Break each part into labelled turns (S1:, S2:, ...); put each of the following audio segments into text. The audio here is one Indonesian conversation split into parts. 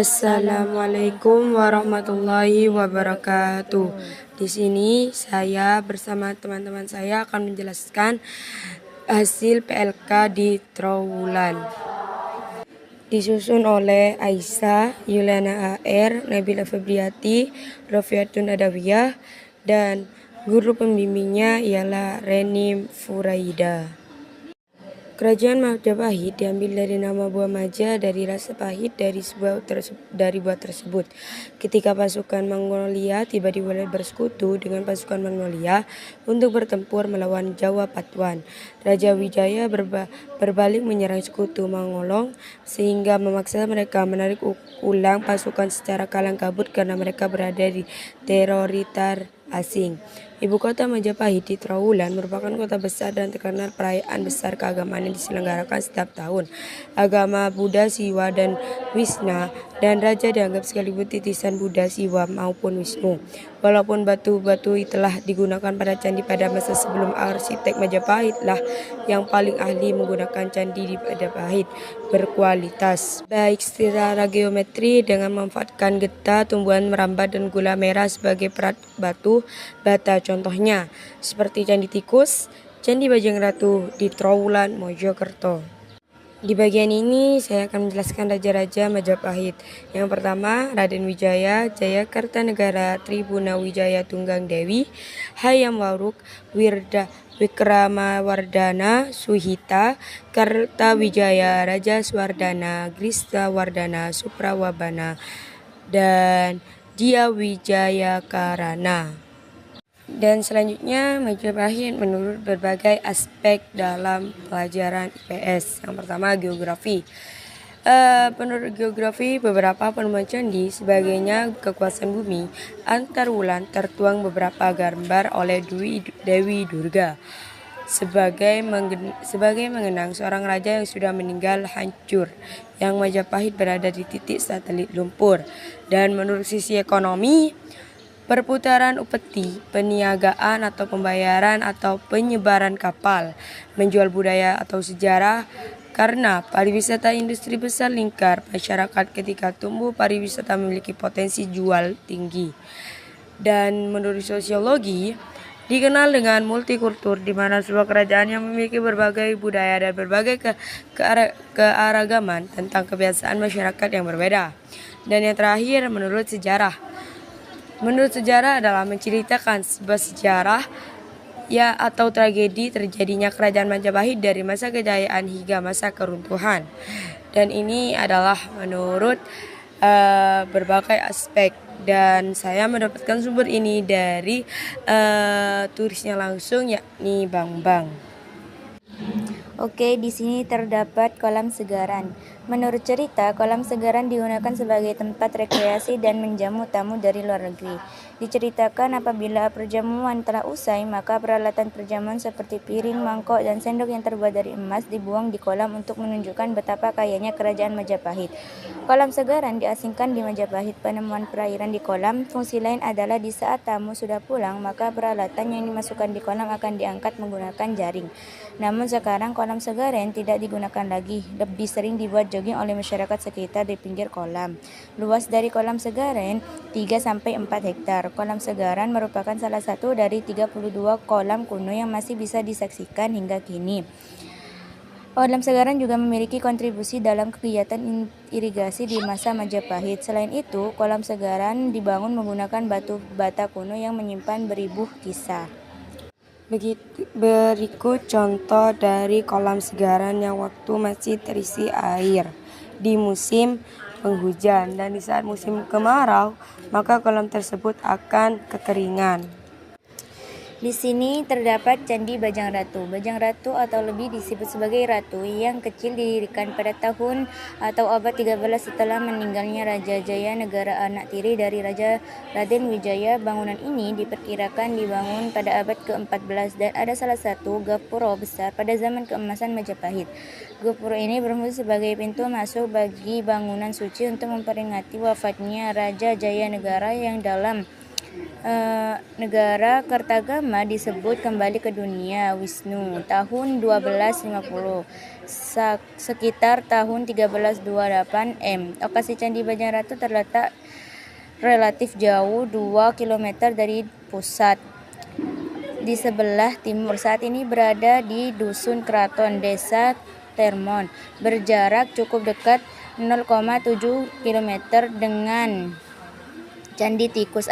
S1: Assalamualaikum warahmatullahi wabarakatuh. Di sini saya bersama teman-teman saya akan menjelaskan hasil PLK di Trowulan. Disusun oleh Aisyah, Yuliana AR, Nabila Febriati, Rofiatun Adawiyah, dan guru pembimbingnya ialah Reni Furaida. Kerajaan Majapahit diambil dari nama buah maja dari rasa pahit dari buah tersebut. Ketika pasukan Mongolia tiba di wilayah bersekutu dengan pasukan Mongolia untuk bertempur melawan Jawa Patuan, Raja Wijaya berbalik menyerang sekutu Mongolong sehingga memaksa mereka menarik ulang pasukan secara kalang kabut karena mereka berada di teritori asing. Ibu kota Majapahit di Trowulan merupakan kota besar dan terkenal perayaan besar keagamaan yang diselenggarakan setiap tahun. Agama Buddha, Siwa, dan Wisna, dan Raja dianggap sekaligus titisan Buddha, Siwa, maupun Wisnu. Walaupun batu-batu telah digunakan pada candi pada masa sebelum, arsitek Majapahit lah yang paling ahli menggunakan candi di Majapahit berkualitas baik secara geometri dengan memanfaatkan getah, tumbuhan merambat, dan gula merah sebagai perat batu bata. Contohnya seperti Candi Tikus, Candi Bajang Ratu di Trowulan, Mojokerto. Di bagian ini saya akan menjelaskan raja-raja Majapahit. Yang pertama, Raden Wijaya, Jayakartanegara, Tribuna Wijaya Tunggang Dewi, Hayam Wuruk, Wikramawardhana, Suhita, Kartawijaya, Raja Swardhana, Grisawardhana, Suprawabana, dan Dia Wijayakarana. Dan selanjutnya Majapahit menurut berbagai aspek dalam pelajaran IPS. Yang pertama, geografi. Menurut geografi, beberapa penemuan candi sebagainya kekuasaan bumi antar wulan tertuang beberapa gambar oleh Dewi Durga sebagai mengenang seorang raja yang sudah meninggal hancur, yang Majapahit berada di titik satelit lumpur. Dan menurut sisi ekonomi, perputaran upeti, peniagaan atau pembayaran atau penyebaran kapal, menjual budaya atau sejarah, karena pariwisata industri besar lingkar masyarakat ketika tumbuh pariwisata memiliki potensi jual tinggi. Dan menurut sosiologi, dikenal dengan multikultur, di mana sebuah kerajaan yang memiliki berbagai budaya dan berbagai kearagaman tentang kebiasaan masyarakat yang berbeda. Dan yang terakhir, menurut sejarah. Menurut sejarah adalah menceritakan sebuah sejarah atau tragedi terjadinya kerajaan Majapahit dari masa kejayaan hingga masa keruntuhan. Dan ini adalah menurut berbagai aspek, dan saya mendapatkan sumber ini dari tulisnya langsung, yakni Bambang.
S2: Oke, di sini terdapat kolam segaran. Menurut cerita, kolam segaran digunakan sebagai tempat rekreasi dan menjamu tamu dari luar negeri. Diceritakan apabila perjamuan telah usai, maka peralatan perjamuan seperti piring, mangkok, dan sendok yang terbuat dari emas dibuang di kolam untuk menunjukkan betapa kayanya kerajaan Majapahit. Kolam segaran diasingkan di Majapahit. Penemuan perairan di kolam, fungsi lain adalah di saat tamu sudah pulang, maka peralatan yang dimasukkan di kolam akan diangkat menggunakan jaring. Namun sekarang kolam segaran tidak digunakan lagi, lebih sering dibuat jogging oleh masyarakat sekitar di pinggir kolam. Luas dari kolam segaran 3-4 hektar. Kolam segaran merupakan salah satu dari 32 kolam kuno yang masih bisa disaksikan hingga kini. Kolam segaran juga memiliki kontribusi dalam kegiatan irigasi di masa Majapahit. Selain itu, kolam segaran dibangun menggunakan batu bata kuno yang menyimpan beribu kisah.
S1: Berikut contoh dari kolam segaran yang waktu masih terisi air di musim penghujan, dan di saat musim kemarau maka kolam tersebut akan kekeringan.
S2: Di sini terdapat Candi Bajang Ratu. Bajang Ratu atau lebih disebut sebagai Ratu yang kecil didirikan pada tahun atau abad 13 setelah meninggalnya Raja Jaya Negara, anak tiri dari Raja Raden Wijaya. Bangunan ini diperkirakan dibangun pada abad ke-14 dan ada salah satu gapura besar pada zaman keemasan Majapahit. Gapura ini berfungsi sebagai pintu masuk bagi bangunan suci untuk memperingati wafatnya Raja Jaya Negara yang dalam Negara Kertagama disebut kembali ke dunia Wisnu tahun 1250 sekitar tahun 1328 Lokasi Candi Banjaratu terletak relatif jauh 2 km dari pusat di sebelah timur. Saat ini berada di Dusun Keraton, Desa Termon, berjarak cukup dekat 0,7 km dengan Candi Tikus.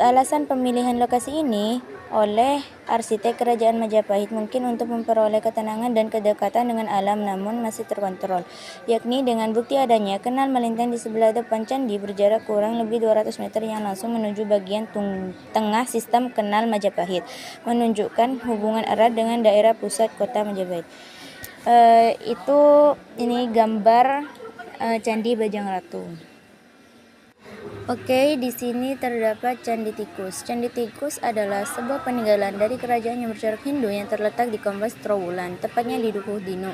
S2: Alasan pemilihan lokasi ini oleh arsitek Kerajaan Majapahit mungkin untuk memperoleh ketenangan dan kedekatan dengan alam namun masih terkontrol, yakni dengan bukti adanya kanal melintang di sebelah depan candi berjarak kurang lebih 200 meter yang langsung menuju bagian tengah sistem kanal Majapahit, menunjukkan hubungan erat dengan daerah pusat kota Majapahit. Ini gambar Candi Bajangratu. Oke, di sini terdapat Candi Tikus. Candi Tikus adalah sebuah peninggalan dari kerajaan yang bercorak Hindu yang terletak di Kompleks Trowulan, tepatnya di Dukuh Dino,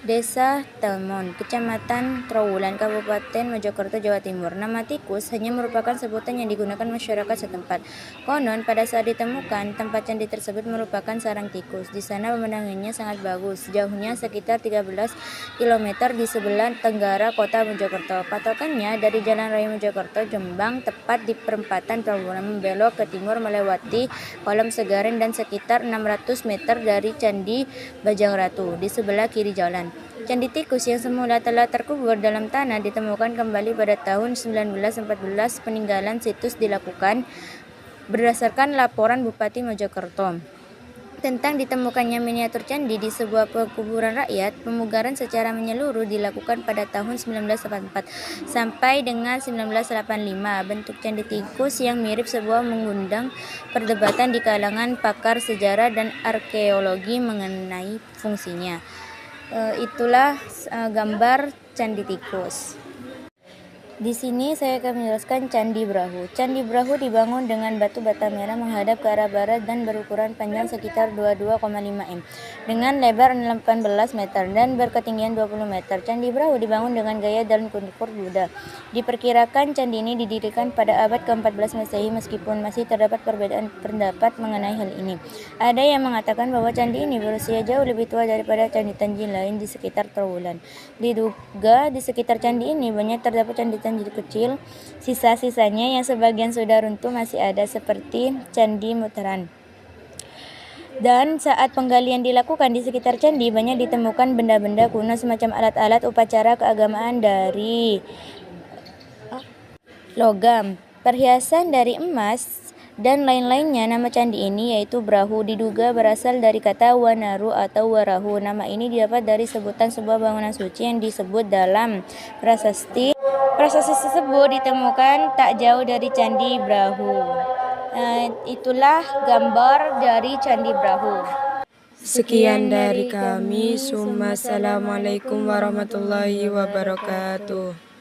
S2: Desa Telmon, Kecamatan Trowulan, Kabupaten Mojokerto, Jawa Timur. Nama tikus hanya merupakan sebutan yang digunakan masyarakat setempat. Konon, pada saat ditemukan, tempat candi tersebut merupakan sarang tikus. Di sana pemandangannya sangat bagus, jauhnya sekitar 13 km di sebelah tenggara kota Mojokerto. Patokannya dari Jalan Raya Mojokerto, Jombang, tepat di perempatan Trowulan, membelok ke timur melewati Kolam Segaran dan sekitar 600 meter dari Candi Bajangratu di sebelah kiri jalan. Candi Tikus yang semula telah terkubur dalam tanah ditemukan kembali pada tahun 1914. Peninggalan situs dilakukan berdasarkan laporan Bupati Mojokerto tentang ditemukannya miniatur candi di sebuah pekuburan rakyat. Pemugaran secara menyeluruh dilakukan pada tahun 1984 sampai dengan 1985. Bentuk Candi Tikus yang mirip sebuah mengundang perdebatan di kalangan pakar sejarah dan arkeologi mengenai fungsinya. Itulah gambar Candi Tikus. Di sini saya akan menjelaskan Candi Brahu. Candi Brahu dibangun dengan batu bata merah menghadap ke arah barat dan berukuran panjang sekitar 22,5 m dengan lebar 18 meter dan berketinggian 20 meter. Candi Brahu dibangun dengan gaya daun kunkur Buddha. Diperkirakan candi ini didirikan pada abad ke-14 Masehi meskipun masih terdapat perbedaan pendapat mengenai hal ini. Ada yang mengatakan bahwa candi ini berusia jauh lebih tua daripada candi-candi lain di sekitar Trowulan. Diduga di sekitar candi ini banyak terdapat candi-candi kecil, sisa-sisanya yang sebagian sudah runtuh masih ada seperti Candi Mutaran. Dan saat penggalian dilakukan di sekitar candi banyak ditemukan benda-benda kuno semacam alat-alat upacara keagamaan dari logam, perhiasan dari emas, dan lain-lainnya. Nama candi ini yaitu Brahu diduga berasal dari kata Wanaru atau Warahu. Nama ini didapat dari sebutan sebuah bangunan suci yang disebut dalam prasasti. Prasasti tersebut ditemukan tak jauh dari Candi Brahu. Itulah gambar dari Candi Brahu.
S1: Sekian dari kami. Assalamualaikum warahmatullahi wabarakatuh.